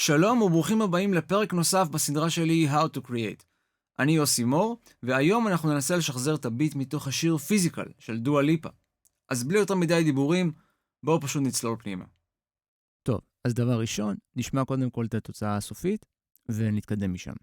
שלום וברוכים הבאים לפרק נוסף בסדרה שלי How to Create. אני יוסי מור, והיום אנחנו ננסה לשחזר את הביט מתוך השיר פיזיקל של דואה ליפה. אז בלי יותר מדי דיבורים, בואו פשוט נצלול פנימה. טוב, אז דבר ראשון, נשמע קודם כל את התוצאה הסופית, ונתקדם משם.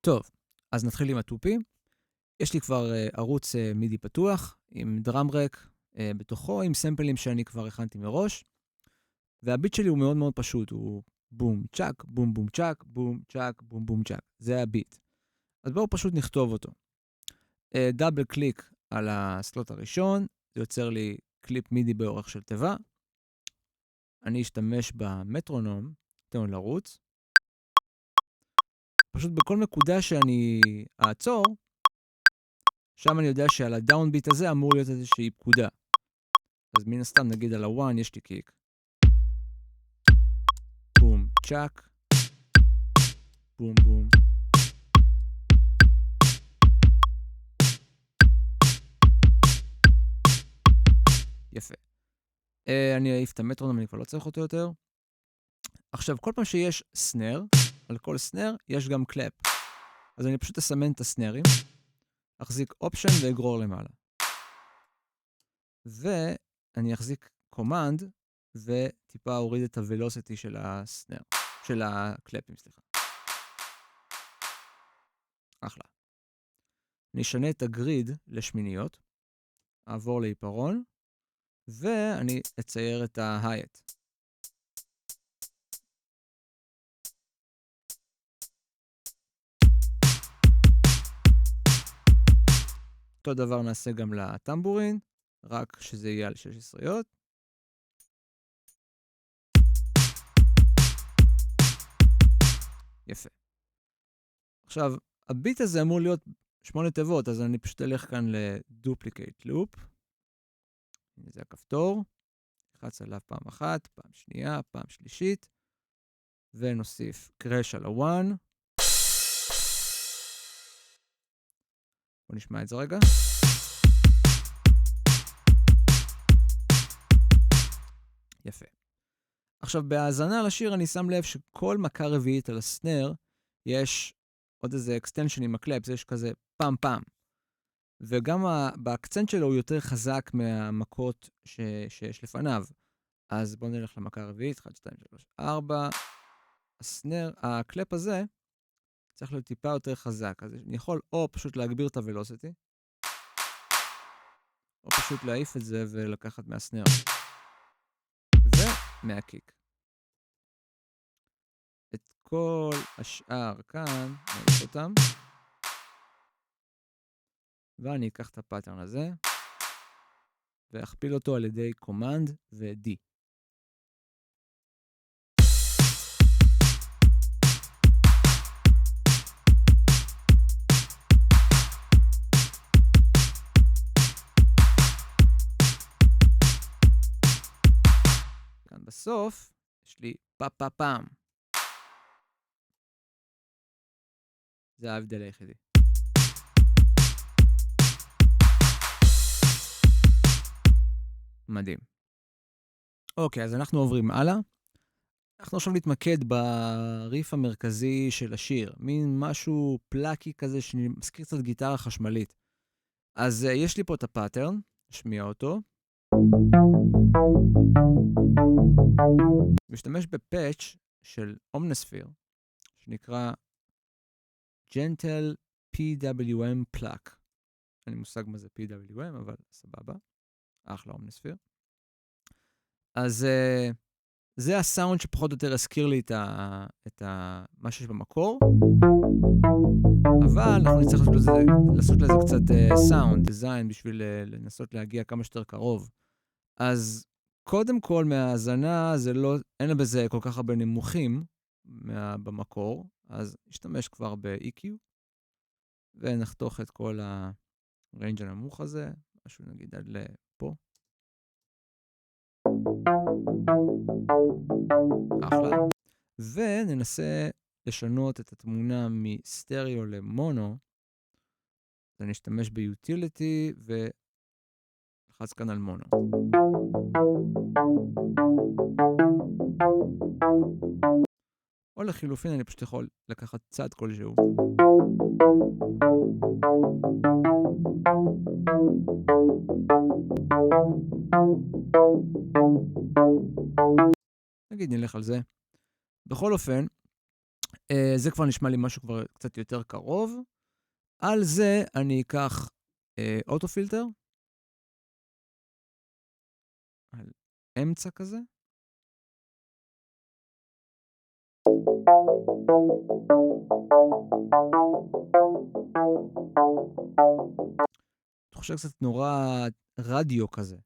טוב, אז נתחיל עם הטופים. יש לי כבר ערוץ מידי פתוח, עם דראם רק בתוכו, עם סמפלים שאני כבר הכנתי מראש, והביט שלי הוא מאוד מאוד פשוט, הוא בום צ'ק, בום בום צ'ק, בום צ'ק, בום בום צ'ק. זה הביט. אז בואו פשוט נכתוב אותו. דאבל קליק על הסלוט הראשון, זה יוצר לי קליפ מידי באורך של תיבה. אני אשתמש במטרונום, תן לרוץ. פשוט בכל נקודה שאני אעצור, שם אני יודע שעל הדאונביט הזה אמור להיות איזושהי פקודה. אז מן הסתם נגיד על ה-1 יש לי קיק. בום, צ'ק. בום, בום. יפה. אני אעיף את המטרונום, אני כבר לא צריך אותו יותר. עכשיו, כל פעם שיש סנר, על כל סנר יש גם קלאפ. אז אני פשוט אסמן את הסנרים, אחזיק אופשן ואגרור למעלה. ואני אחזיק קומנד וטיפה אוריד את הוולוסיטי של הסנר, של הקלאפים, סליחה. אחלה. אני אשנה את הגריד לשמיניות, אעבור לעיפרון, ואני אצייר את ההייט. אותו דבר נעשה גם לטמבורין, רק שזה יהיה על 16. יפה. עכשיו, הביט הזה אמור להיות 8 תיבות, אז אני פשוט אלך כאן לדופליקייט לופ. זה הכפתור. לחץ עליו פעם אחת, פעם שנייה, פעם שלישית. ונוסיף קרש על ה-1. בוא נשמע את זה רגע. יפה. עכשיו, בהאזנה לשיר אני שם לב שכל מכה רביעית על הסנר, יש עוד איזה אקסטנשן עם הקלאפס, יש כזה פעם פעם. וגם באקצנט שלו הוא יותר חזק מהמכות שיש לפניו. אז בואו נלך למכה הרביעית, 1, 2, 3, 4. הסנר, הקלאפ הזה, צריך להיות טיפה יותר חזק. אז אני יכול או פשוט להגביר את הוולוסיטי, או פשוט להעיף את זה ולקחת מהסנר. ומהקיק. את כל השאר כאן, נעיף אותם. ואני אקח את הפאטרן הזה, ואכפיל אותו על ידי קומנד ו-D. כאן בסוף, יש לי פעם. זה ההבדל היחידי. מדהים. אוקיי, אז אנחנו עוברים הלאה. אנחנו עכשיו נתמקד בריף המרכזי של השיר. מין משהו פלאקי כזה שמזכיר קצת גיטרה חשמלית. אז יש לי פה את הפאטרן, נשמיע אותו. משתמש בפאץ' של אומנספיר, שנקרא Gentle PWM Pluck. אין לי מושג מה זה PWM, אבל סבבה. אחלה אומנספיר. אז זה הסאונד שפחות או יותר הזכיר לי את מה שיש במקור. אבל אנחנו נצטרך לעשות לזה קצת סאונד, דיזיין, בשביל לנסות להגיע כמה שיותר קרוב. אז קודם כל מההאזנה, אין בזה כל כך הרבה נמוכים, במקור, אז נשתמש כבר ב-EQ, ונחתוך את כל הריינג' הנמוך הזה, משהו נגיד עד לפה. אחלה. וננסה לשנות את התמונה מסטריאו למונו, אז אני אשתמש ביוטיליטי ולחץ כאן על מונו. או לחילופין אני פשוט יכול לקחת צד כלשהו. נגיד נלך על זה. בכל אופן, זה כבר נשמע לי משהו כבר קצת יותר קרוב. על זה אני אקח אוטופילטר, על אמצע כזה. אני חושב קצת נורא רדיו כזה.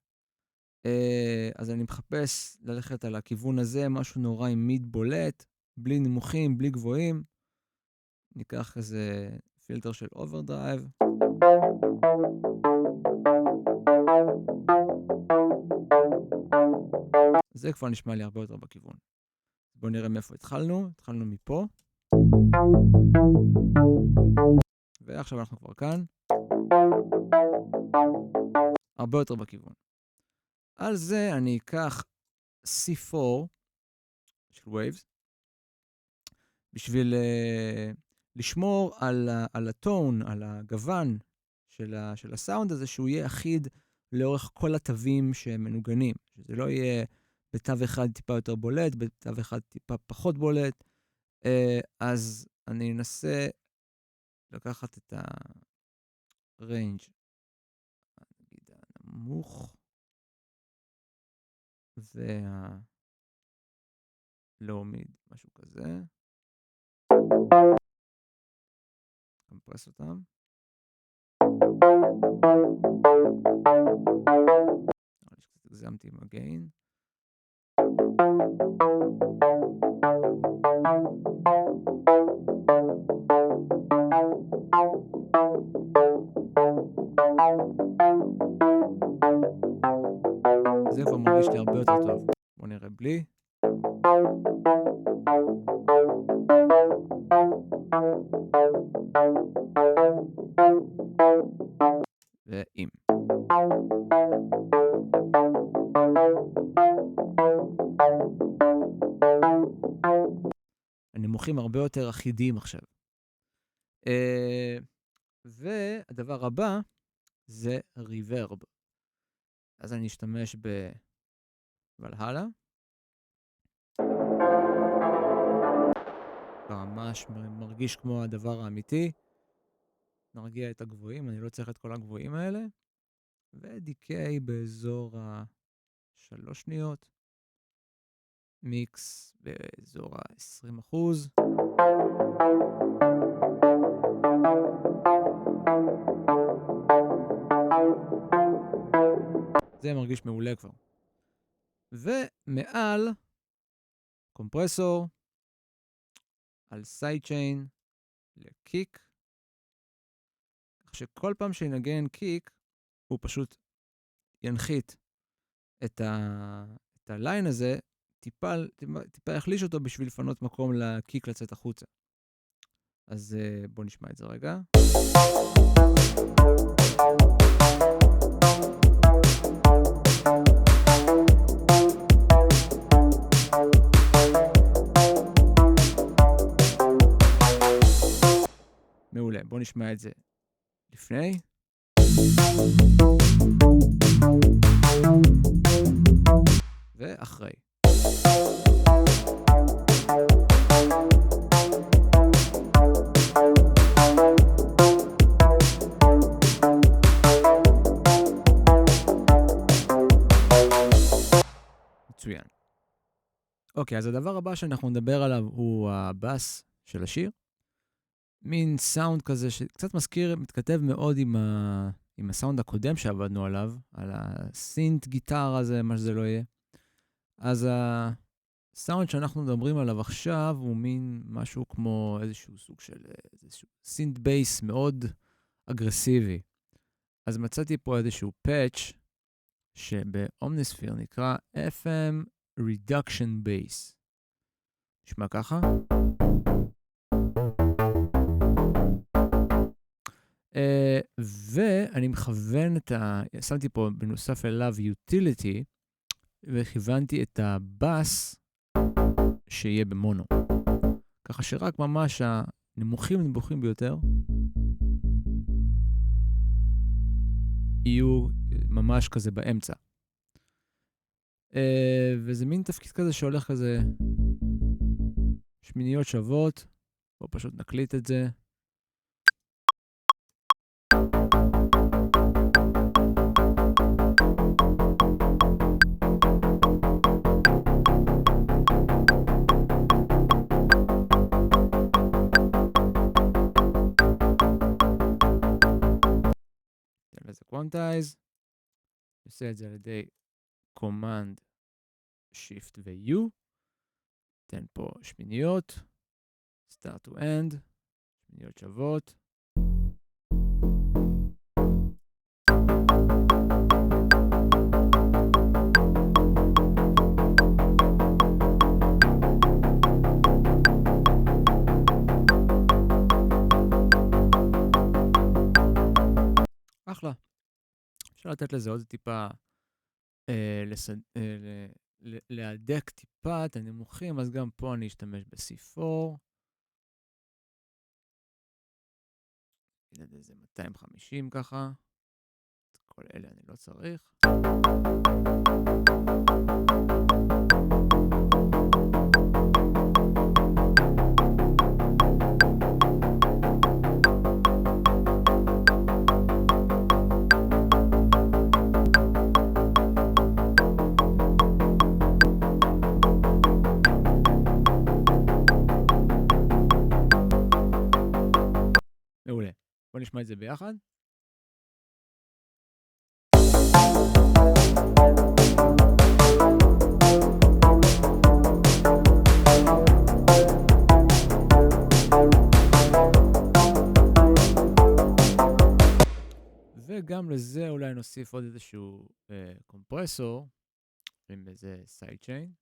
אז אני מחפש ללכת על הכיוון הזה, משהו נורא עם מיד בולט, בלי נמוכים, בלי גבוהים. ניקח איזה פילטר של אוברדרייב. זה כבר נשמע לי הרבה יותר בכיוון. בואו נראה מאיפה התחלנו. התחלנו מפה. ועכשיו אנחנו כבר כאן. הרבה יותר בכיוון. על זה אני אקח C4 של Waves, בשביל לשמור על הטון, על הגוון של הסאונד הזה, שהוא יהיה אחיד לאורך כל התווים שמנוגנים. שזה לא יהיה בתו אחד טיפה יותר בולט, בתו אחד טיפה פחות בולט. אז אני אנסה לקחת את הריינג' נגיד הנמוך והלאומיד, משהו כזה. קומפרס אותם. קצת הגזמתי עם הגיין. זה כבר מרגיש לי הרבה יותר טוב. בואו נראה בלי. ועם. הנמוכים הרבה יותר אחידים עכשיו. והדבר הבא זה ריברב. אז אני אשתמש בוולהלה. ממש מרגיש כמו הדבר האמיתי. נרגיע את הגבוהים, אני לא צריך את כל הגבוהים האלה. ודיקיי באזור 3 שניות. מיקס באזור 20%. זה מרגיש מעולה כבר. ומעל קומפרסור על סיידצ'יין לקיק. כך שכל פעם שינגן קיק, הוא פשוט ינחית את הליין הזה, טיפה יחליש אותו בשביל לפנות מקום לקיק לצאת החוצה. אז בואו נשמע את זה רגע. מעולה, בואו נשמע את זה לפני. ואחרי. מצוין. אוקיי, אז הדבר הבא שאנחנו נדבר עליו הוא הבאס של השיר. מין סאונד כזה שקצת מזכיר, מתכתב מאוד עם הסאונד הקודם שעבדנו עליו, על הסינט גיטר הזה, מה שזה לא יהיה. אז הסאונד שאנחנו מדברים עליו עכשיו הוא מין משהו כמו איזשהו סוג של איזשהו סינט בייס מאוד אגרסיבי. אז מצאתי פה איזשהו פאץ' שבאומניספיר נקרא FM Reduction Bass. נשמע ככה. ואני מכוון שמתי פה בנוסף אליו utility, וכיוונתי את הבאס שיהיה במונו. ככה שרק ממש הנמוכים ביותר יהיו ממש כזה באמצע. וזה מין תפקיד כזה שהולך כזה שמיניות שוות. בואו פשוט נקליט את זה. ניתן לזה quantize. נעשה את זה על ידי command shift ו-u. ניתן פה שמיניות. start to end. שמיניות שוות. אחלה. אפשר לתת לזה עוד טיפה, להדק טיפה את הנמוכים, אז גם פה אני אשתמש ב-C4. נגיד איזה 250 ככה. את כל אלה אני לא צריך. מעולה. בוא נשמע את זה ביחד. וגם לזה אולי נוסיף עוד איזשהו קומפרסור עם איזה סייד צ'יין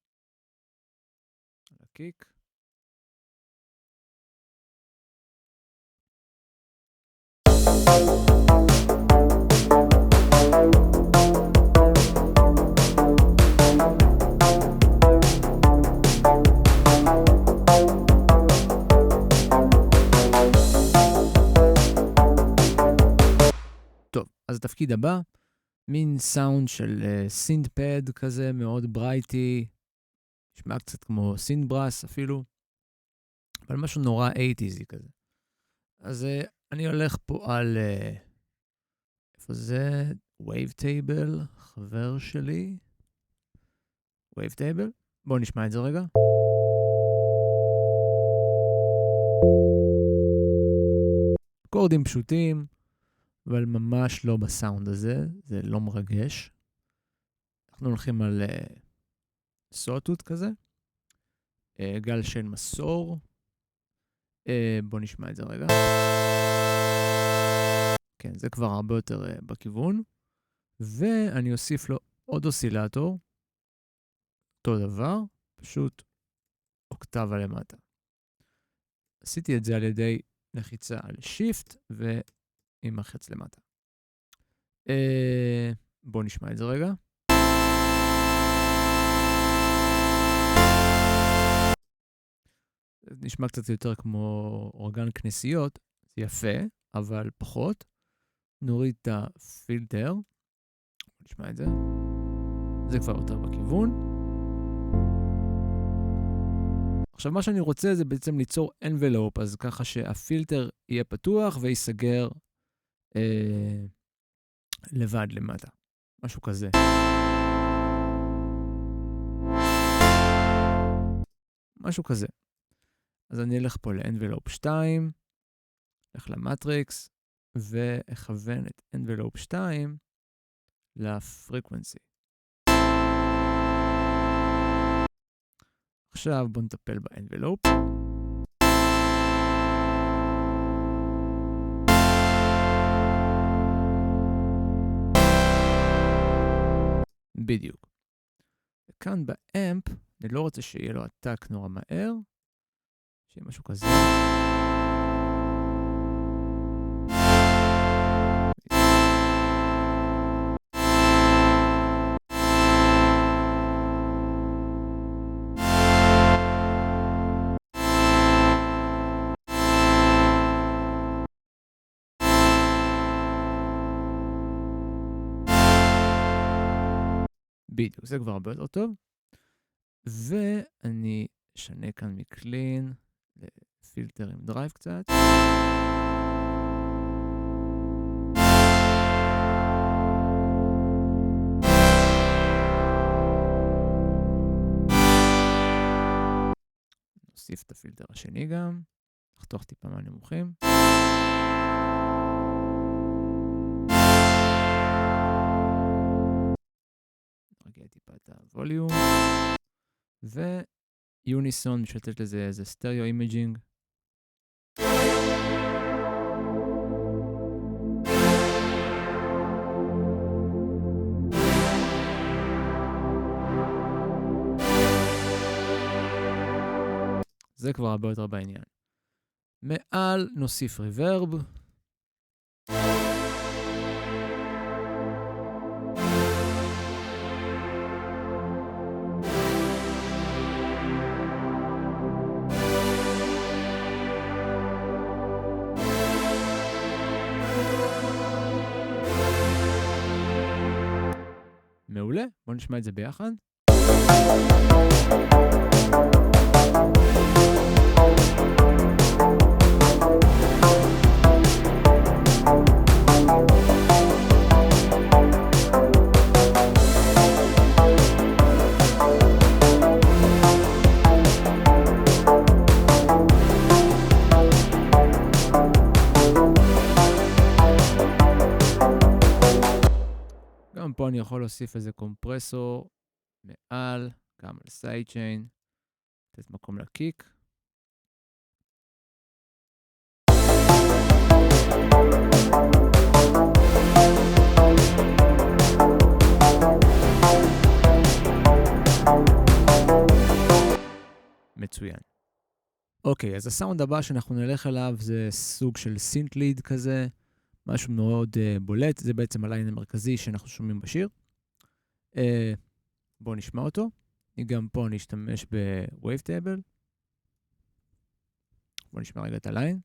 על הקיק. טוב, אז התפקיד הבא, מין סאונד של סינט פד כזה, מאוד ברייטי, נשמע קצת כמו סינט ברס אפילו, אבל משהו נורא 80s כזה. אז אני הולך פה על, איפה זה? Wavetable, חבר שלי. Wavetable, בואו נשמע את זה רגע. אקורדים פשוטים, אבל ממש לא בסאונד הזה, זה לא מרגש. אנחנו הולכים על סוטוט כזה, גל של מסור. בואו נשמע את זה רגע. כן, זה כבר הרבה יותר בכיוון. ואני אוסיף לו עוד אוסילטור. אותו דבר, פשוט אוקטבה למטה. עשיתי את זה על ידי לחיצה על שיפט ועם החץ למטה. בואו נשמע את זה רגע. זה נשמע קצת יותר כמו אורגן כנסיות, זה יפה, אבל פחות. נוריד את הפילטר, נשמע את זה. זה כבר יותר בכיוון. עכשיו מה שאני רוצה זה בעצם ליצור envelope, אז ככה שהפילטר יהיה פתוח ויסגר לבד למטה. משהו כזה. משהו כזה. אז אני אלך פה ל-envelope 2, אלך למטריקס, ואכוון את envelope 2 לפריקוונסי. עכשיו בואו נטפל באנבלופ. בדיוק. וכאן באמפ, אני לא רוצה שיהיה לו עתק נורא מהר, שיהיה משהו כזה. בדיוק, זה כבר הרבה יותר טוב. ואני אשנה כאן מקלין לפילטר עם דרייב קצת. נוסיף את הפילטר השני גם. נחתוך טיפה מהנמוכים. נרגיע טיפה את הווליום. ויוניסון, בשביל לתת לזה איזה סטריאו אימג'ינג. זה כבר הרבה יותר בעניין. מעל נוסיף ריברב. מעולה, בואו נשמע את זה ביחד. גם פה אני יכול להוסיף איזה קומפרסור מעל, גם על סייד צ'יין, לתת מקום לקיק. מצוין. אוקיי, אז הסאונד הבא שאנחנו נלך אליו זה סוג של סינט ליד כזה, משהו מאוד בולט, זה בעצם הליין המרכזי שאנחנו שומעים בשיר. בואו נשמע אותו. גם פה אני אשתמש בווייב טייבל. בואו נשמע רגע את הליין.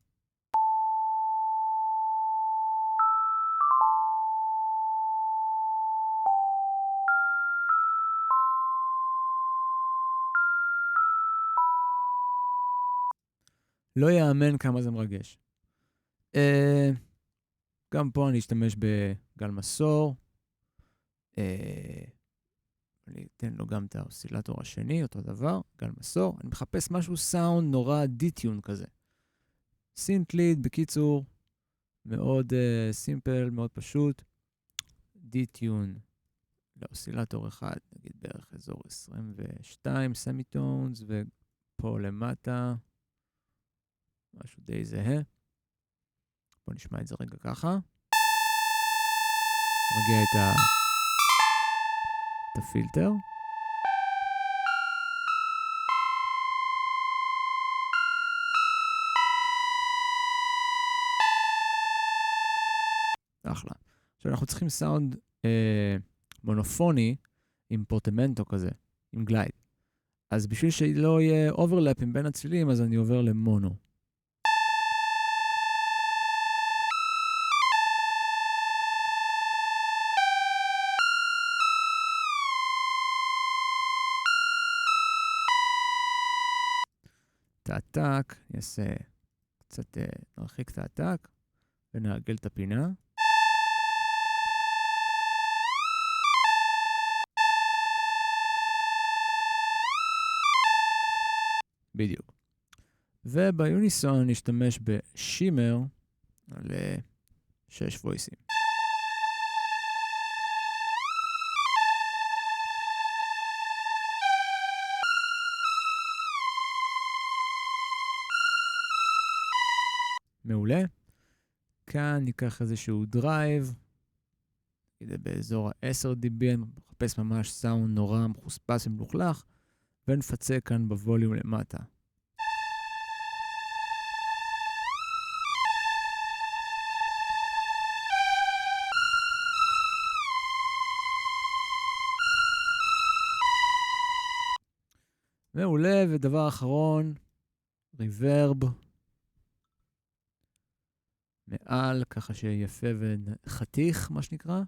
לא יאמן כמה זה מרגש. גם פה אני אשתמש בגל מסור. אני אתן לו גם את האוסילטור השני, אותו דבר, גל מסור. אני מחפש משהו סאונד נורא דיטיון כזה. סינט ליד, בקיצור, מאוד סימפל, מאוד פשוט. דיטיון לאוסילטור אחד, נגיד בערך אזור 22 סמיטונס, ופה למטה, משהו די זהה. בואו נשמע את זה רגע ככה. נרגיע את הפילטר. אחלה. עכשיו אנחנו צריכים סאונד מונופוני עם פורטמנטו כזה, עם גלייד. אז בשביל שלא יהיה אוברלאפים בין הצלילים, אז אני עובר למונו. את העתק, נעשה קצת, נרחיק את העתק, ונעגל את הפינה. בדיוק. וביוניסון נשתמש בשימר על 6 וויסים. מעולה. כאן ניקח איזשהו דרייב, כדי באזור ה-10 dB, מחפש ממש סאונד נורא מחוספס ומלוכלך, ונפצה כאן בווליום למטה. מעולה, ודבר אחרון, ריברב. מעל, ככה שיפה וחתיך, מה שנקרא.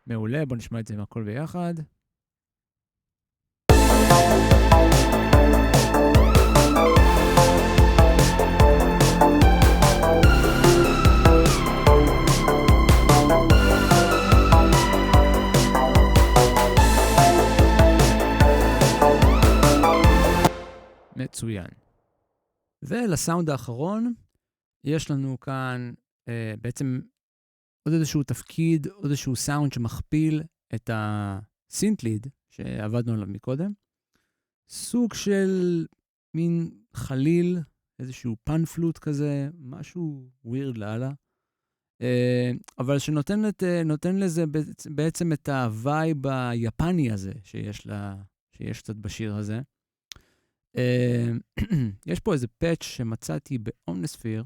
מעולה, בוא נשמע את זה עם הכל ביחד. מצוין. ולסאונד האחרון, יש לנו כאן בעצם עוד איזשהו תפקיד, עוד איזשהו סאונד שמכפיל את הסינטליד שעבדנו עליו מקודם. סוג של מין חליל, איזשהו פן-פלוט כזה, משהו ווירד לאללה. אבל שנותן לזה בעצם את הווייב היפני הזה שיש קצת בשיר הזה. יש פה איזה פאץ' שמצאתי באומנספיר,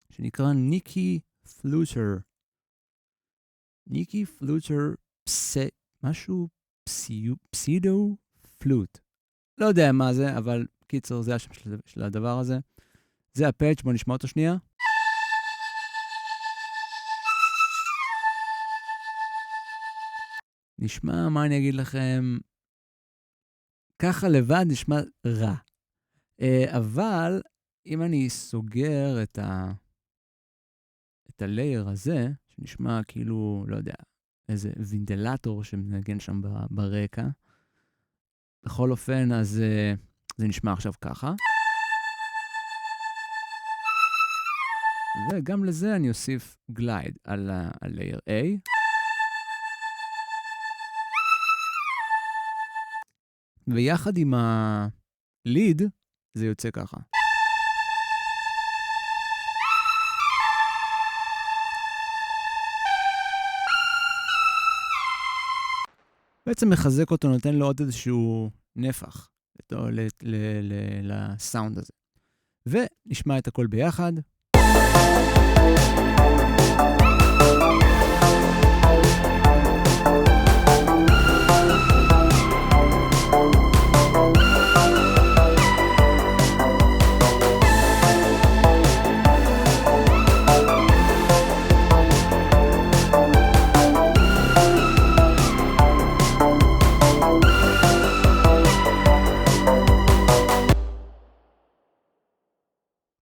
שנקרא ניקי פלוטר. ניקי פלוטר משהו פסידו פלוט. לא יודע מה זה, אבל קיצר, זה השם של הדבר הזה. זה הפאץ', בוא נשמע אותו שנייה. נשמע, מה אני אגיד לכם, ככה לבד נשמע רע. אבל אם אני סוגר את הלייר הזה, שנשמע כאילו, לא יודע, איזה וינדלטור שמנגן שם ברקע, בכל אופן, אז זה נשמע עכשיו ככה. וגם לזה אני אוסיף גלייד על לייר A. ויחד עם הליד, זה יוצא ככה. בעצם מחזק אותו, נותן לו עוד איזשהו נפח לסאונד הזה. ונשמע את הכל ביחד.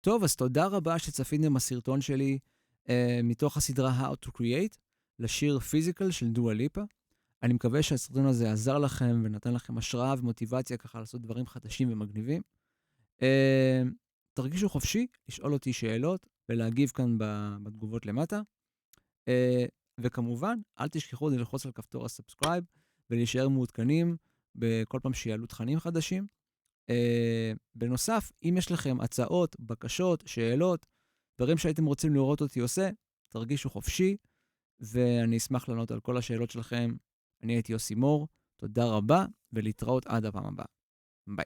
טוב, אז תודה רבה שצפיתם בסרטון שלי מתוך הסדרה How to Create לשיר Physical של דואה ליפה. אני מקווה שהסרטון הזה עזר לכם ונתן לכם השראה ומוטיבציה ככה לעשות דברים חדשים ומגניבים. תרגישו חופשי לשאול אותי שאלות ולהגיב כאן בתגובות למטה. וכמובן, אל תשכחו ללחוץ על כפתור הסאבסקרייב ולהישאר מעודכנים בכל פעם שיעלו תכנים חדשים. בנוסף, אם יש לכם הצעות, בקשות, שאלות, דברים שהייתם רוצים לראות אותי עושה, תרגישו חופשי, ואני אשמח לענות על כל השאלות שלכם. אני הייתי יוסי מור, תודה רבה, ולהתראות עד הפעם הבאה. ביי.